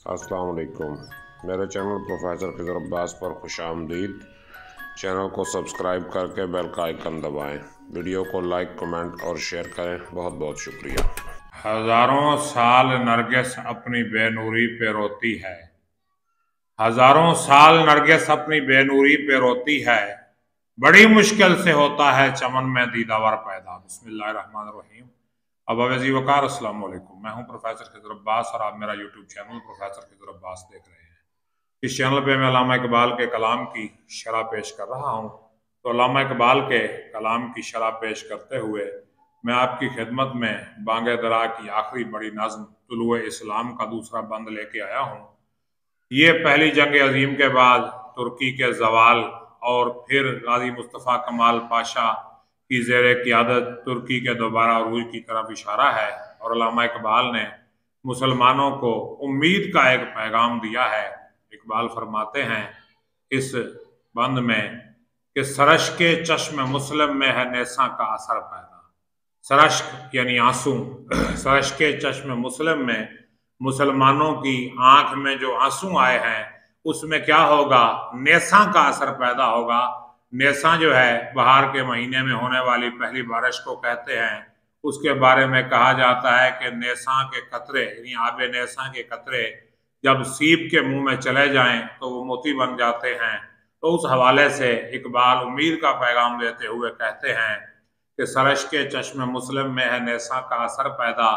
अस्सलाम वालेकुम। मेरे चैनल प्रोफेसर खिज़र अब्बास पर खुश आमदीद। चैनल को सब्सक्राइब करके बेल का आइकन दबाएं। वीडियो को लाइक, कमेंट और शेयर करें। बहुत बहुत शुक्रिया। हजारों साल नरगिस अपनी बेनूरी पे रोती है। हजारों साल नरगिस अपनी बेनूरी पे रोती है। बड़ी मुश्किल से होता है चमन में दीदावर पैदा। बिस्मिल्लाहिर्रहमानिर्रहीम। अब अवैज़ी वकार अस्सलाम वालेकुम। मैं हूं प्रोफेसर खिज़र अब्बास और आप मेरा YouTube channel professor Khizar Abbas देख रहे हैं। इस चैनल पे मैं अल्लामा इकबाल के कलाम की शरह पेश कर रहा हूँ। तो अल्लामा इकबाल के कलाम की शरह पेश करते हुए मैं आपकी खिदमत में बांगे दरा की आखिरी बड़ी नज़्म तुलुए इस्लाम का दूसरा बंद लेके आया हूँ। ये पहली जंग अजीम के बाद तुर्की के जवाल और फिर गाजी मुस्तफ़ा कमाल पाशा की ज़ेर क़ियादत तुर्की के दोबारा अरूज की तरफ इशारा है और अल्लामा इकबाल ने मुसलमानों को उम्मीद का एक पैगाम दिया है। इकबाल फरमाते हैं इस बंद में कि सरश के चश्म मुस्लिम में है नेसा का असर पैदा। सरश्क यानी आंसू, सरश के चश्म मुस्लिम में मुसलमानों की आंख में जो आंसू आए हैं उसमें क्या होगा, नेसा का असर पैदा होगा। नेसा जो है बहार के महीने में होने वाली पहली बारिश को कहते हैं। उसके बारे में कहा जाता है कि नेसा के कतरे यानी आबे नेसा के कतरे जब सीप के मुंह में चले जाएं तो वो मोती बन जाते हैं। तो उस हवाले से इकबाल उम्मीद का पैगाम देते हुए कहते हैं कि सरश के चश्म मुस्लिम में है नेसा का असर पैदा।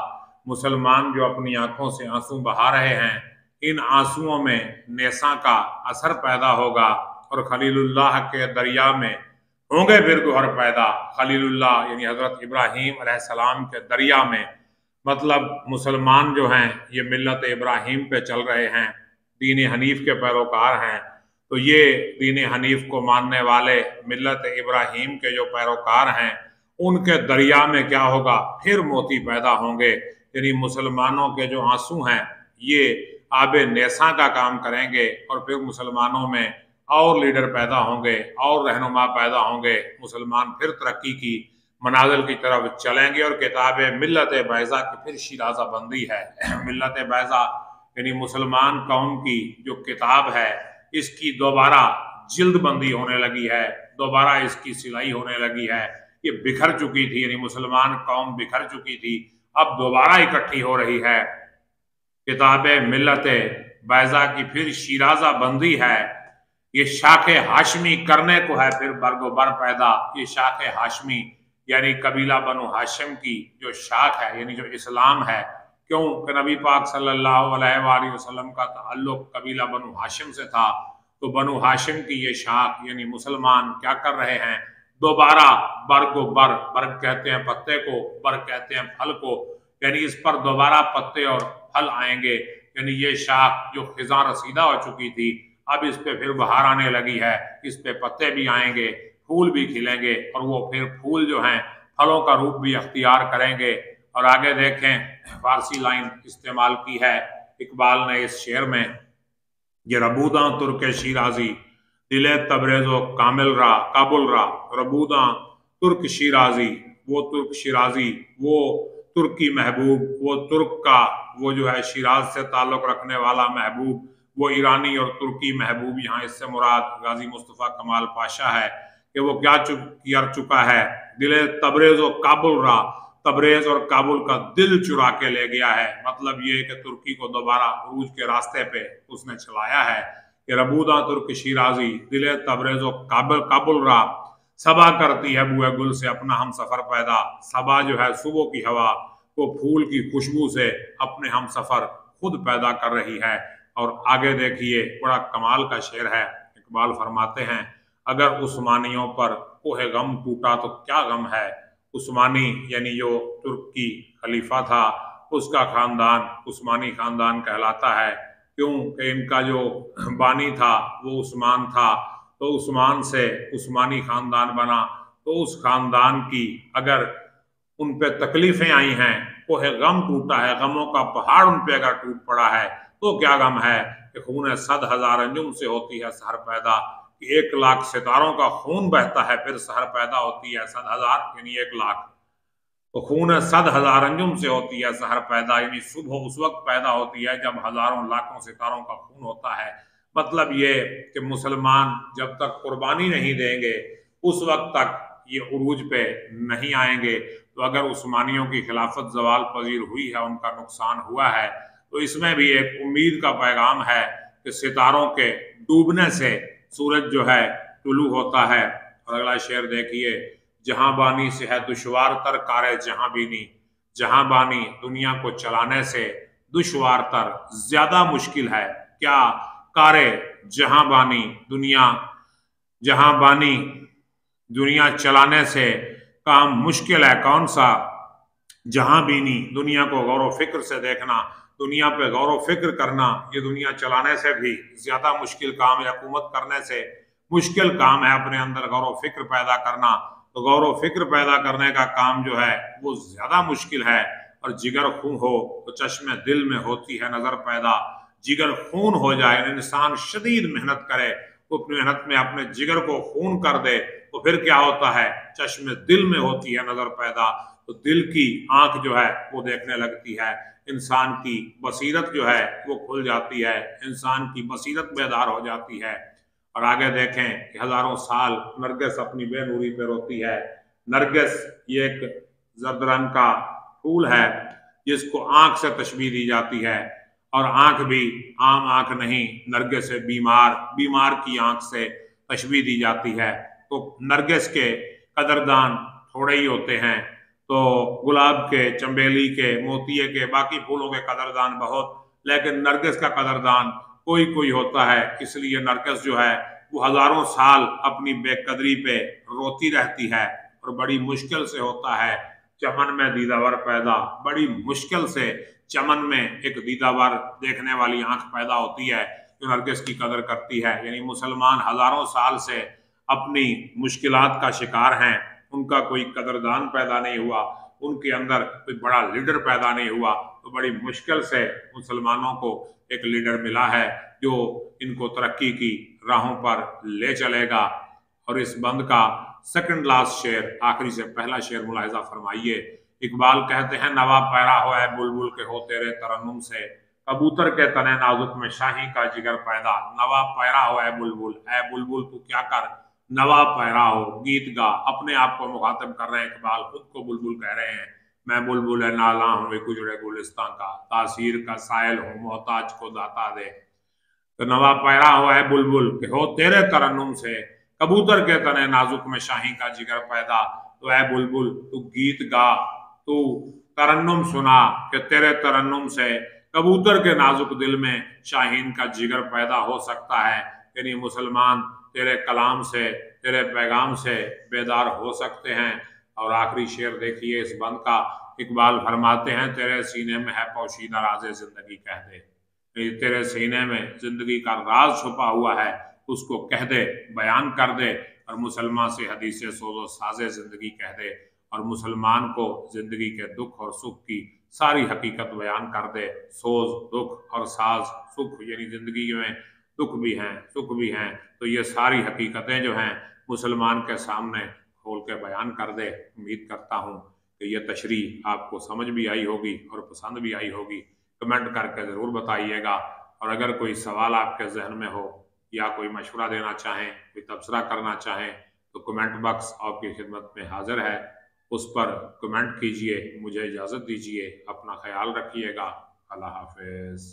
मुसलमान जो अपनी आंखों से आंसू बहा रहे हैं, इन आंसुओं में नेसा का असर पैदा होगा और खलीलुल्लाह के दरिया में होंगे फिर गुहर पैदा। खलीलुल्लाह यानी हजरत इब्राहीम अलैहिस्सलाम के दरिया में, मतलब मुसलमान जो हैं ये मिल्लत इब्राहीम पे चल रहे हैं, दीन हनीफ के पैरोकार हैं। तो ये दीन हनीफ को मानने वाले मिल्लत इब्राहीम के जो पैरोकार हैं उनके दरिया में क्या होगा, फिर मोती पैदा होंगे। यानी मुसलमानों के जो आंसू हैं ये आबे नेसा का काम करेंगे और फिर मुसलमानों में और लीडर पैदा होंगे और रहनुमा पैदा होंगे। मुसलमान फिर तरक्की की मनाजिल की तरफ चलेंगे और किताब मिल्लत बैज़ा की फिर शिराजा बंदी है। मिल्लत बैज़ा यानी मुसलमान कौम की जो किताब है इसकी दोबारा जिल्द बंदी होने लगी है, दोबारा इसकी सिलाई होने लगी है। ये बिखर चुकी थी, यानी मुसलमान कौम बिखर चुकी थी, अब दोबारा इकट्ठी हो रही है। किताब मिल्लत बैज़ा की फिर शिराजा बंदी है। ये शाखे हाशमी करने को है फिर बरगो बर पैदा। ये शाखे हाशमी यानी कबीला बनु हाशिम की जो शाख है, यानी जो इस्लाम है, क्यों कि नबी पाक सल्लल्लाहु अलैहि वसल्लम का ताल्लुक कबीला बनु हाशिम से था। तो बनु हाशिम की ये शाख यानी मुसलमान क्या कर रहे हैं, दोबारा बर को बर, बर्ग कहते हैं पत्ते को, बर कहते हैं फल को, यानी इस पर दोबारा पत्ते और फल आएंगे। यानी ये शाख जो खिजा रसीदा हो चुकी थी अब इस पे फिर बहार आने लगी है, इस पे पत्ते भी आएंगे, फूल भी खिलेंगे और वो फिर फूल जो हैं फलों का रूप भी अख्तियार करेंगे। और आगे देखें फारसी लाइन इस्तेमाल की है इकबाल ने इस शेर में, ये रबूदा तुर्क शिराजी दिले तबरेजो कामिल रा काबुल रा। रबूदा तुर्क शिराजी, वो तुर्क शिराजी, वो तुर्की महबूब, वो तुर्क का वो जो है शिराज से ताल्लुक रखने वाला महबूब, वो ईरानी और तुर्की महबूब। यहाँ इससे मुराद गाजी मुस्तफ़ा कमाल पाशा है कि वो क्या कर चुका है, दिले तबरेज और काबुल रा, तबरेज और काबुल का दिल चुरा के ले गया है। मतलब ये कि तुर्की को दोबारा अरूज के रास्ते पे उसने चलाया है। कि रबूदा तुर्क शिराजी दिले तबरेज और काबुल रा, सबा करती है बुए गुल से अपना हम सफर पैदा। सबा जो है सुबह की हवा, वो फूल की खुशबू से अपने हम सफर खुद पैदा कर रही है। और आगे देखिए बड़ा कमाल का शेर है, इकबाल फरमाते हैं अगर उस्मानियों पर कोहे गम टूटा तो क्या गम है। उस्मानी यानी जो तुर्की खलीफा था उसका खानदान उस्मानी खानदान कहलाता है, क्यों कि इनका जो बानी था वो उस्मान था। तो उस्मान से उस्मानी खानदान बना। तो उस खानदान की अगर उन पे तकलीफें आई हैं, कोहे गम टूटा है, गमों का पहाड़ उन पे अगर टूट पड़ा है तो क्या गम है कि खून 100,000 अंजुम से होती है सहर पैदा। 1,00,000 सितारों का खून बहता है फिर सहर पैदा होती है 100,000 यानी 1,00,000। तो खून सद हजार अंजुम से होती है सहर पैदा, यानी सुबह उस वक्त पैदा होती है जब हजारों लाखों सितारों का खून होता है। मतलब ये कि मुसलमान जब तक कुर्बानी नहीं देंगे उस वक्त तक ये उरूज पे नहीं आएंगे। तो अगर उस्मानियों की खिलाफत जवाल पजीर हुई है, उनका नुकसान हुआ है, तो इसमें भी एक उम्मीद का पैगाम है कि सितारों के डूबने से सूरज जो है टुलू होता है। और अगला शेर देखिए, जहां बानी से है दुश्वार तर कारे जहां बीनी, जहां बानी दुनिया को चलाने से दुश्वार तर ज्यादा मुश्किल है क्या, कारे जहां बानी दुनिया, जहां बानी दुनिया चलाने से काम मुश्किल है कौन सा, जहां बीनी दुनिया को गौर फिक्र से देखना, दुनिया पे गौर फिक्र करना ये दुनिया चलाने से भी ज्यादा मुश्किल काम है, हुकूमत करने से मुश्किल काम है अपने अंदर गौर फिक्र पैदा करना। तो गौर फिक्र पैदा करने का काम जो है वो ज्यादा मुश्किल है। और जिगर खून हो तो चश्मे दिल में होती है नजर पैदा, जिगर खून हो जाए, इंसान शदीद मेहनत करे, वो अपनी मेहनत में अपने जिगर को खून कर दे तो फिर क्या होता है, चश्मे दिल में होती है नजर पैदा। तो दिल की आंख जो है वो देखने लगती है, इंसान की बसीरत जो है वो खुल जाती है, इंसान की बसीरत बेदार हो जाती है। और आगे देखें कि हजारों साल नरगिस अपनी बेनूरी पे रोती है। नरगिस ये एक जर्द रंग का फूल है जिसको आंख से तशबीह दी जाती है, और आंख भी आम आंख नहीं, नरगिस से बीमार की आंख से तशबीह दी जाती है। तो नरगिस के कदरदान थोड़े ही होते हैं, तो गुलाब के, चंबेली के, मोतिये के, बाकी फूलों के कदरदान बहुत, लेकिन नरगिस का कदरदान कोई कोई होता है। इसलिए नरगिस जो है वो हजारों साल अपनी बेकदरी पे रोती रहती है, और बड़ी मुश्किल से होता है चमन में दीदावर पैदा, बड़ी मुश्किल से चमन में एक दीदावर देखने वाली आंख पैदा होती है जो नरगिस की कदर करती है। यानी मुसलमान हजारों साल से अपनी मुश्किलात का शिकार हैं, उनका कोई कदरदान पैदा नहीं हुआ, उनके अंदर कोई बड़ा लीडर पैदा नहीं हुआ। तो बड़ी मुश्किल से मुसलमानों को एक लीडर मिला है जो इनको तरक्की की राहों पर ले चलेगा। और इस बंद का सेकंड लास्ट शेर, आखिरी से पहला शेर मुलाहिजा फरमाइए। इकबाल कहते हैं, नवा पैरा हो है बुलबुल के हो तेरे तरन्नुम से, कबूतर के तने नाजुक में शाही का जिगर पैदा। नवा पैरा हो है बुलबुल, ऐ बुलबुल तू क्या कर, नवा पैरा हो, गीत गा। अपने आप को मुखातिब कर रहे हैं इकबाल, खुद को बुलबुल कह रहे हैं। मैं बुलबुल है नाला हूँ एक उजड़े गुलिस्तान का, तासीर का सायल हूँ मोहताज को दाता दे। तो नवा पैरा हुआ है बुलबुल के हो तेरे तरन्नुम से, कबूतर के तने नाजुक में शाही का जिगर पैदा। तो ऐ बुलबुल तू गीत गा, तू तरन्नुम सुना कि तेरे तरन्नुम से कबूतर के नाजुक दिल में शाहीन का जिगर पैदा हो सकता है। यानी मुसलमान तेरे कलाम से, तेरे पैगाम से बेदार हो सकते हैं। और आखिरी शेर देखिए इस बंद का, इकबाल फरमाते हैं, तेरे सीने में है पोशीदा राज़े जिंदगी कह दे। तेरे सीने में जिंदगी का राज छुपा हुआ है, उसको कह दे, बयान कर दे। और मुसलमान से हदीसे सोजो साजे जिंदगी कह दे, और मुसलमान को जिंदगी के दुख और सुख की सारी हकीकत बयान कर दे। सोज दुख और साज सुख, यानी जिंदगी में दुख भी हैं सुख भी हैं, तो ये सारी हकीकतें जो हैं मुसलमान के सामने खोल के बयान कर दे। उम्मीद करता हूँ कि ये तशरीह आपको समझ भी आई होगी और पसंद भी आई होगी। कमेंट करके ज़रूर बताइएगा, और अगर कोई सवाल आपके जहन में हो या कोई मशवरा देना चाहें, कोई तबसरा करना चाहें, तो कमेंट बॉक्स आपकी खिदमत में हाजिर है, उस पर कमेंट कीजिए। मुझे इजाज़त दीजिए, अपना ख्याल रखिएगा। अल्लाह हाफिज़।